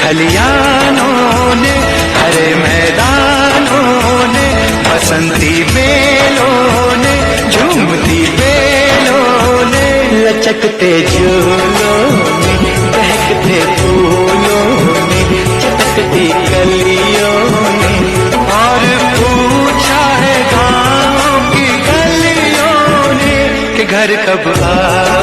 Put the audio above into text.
खलियानों ने, हरे मैदानों ने, बसंती बेलों ने, झूमती बेलों ने, लचकते झूलों ने, बहकते फूलों ने, चटकती कलियों ने, और पूछा है गाँव की गलियों ने कि घर कब आ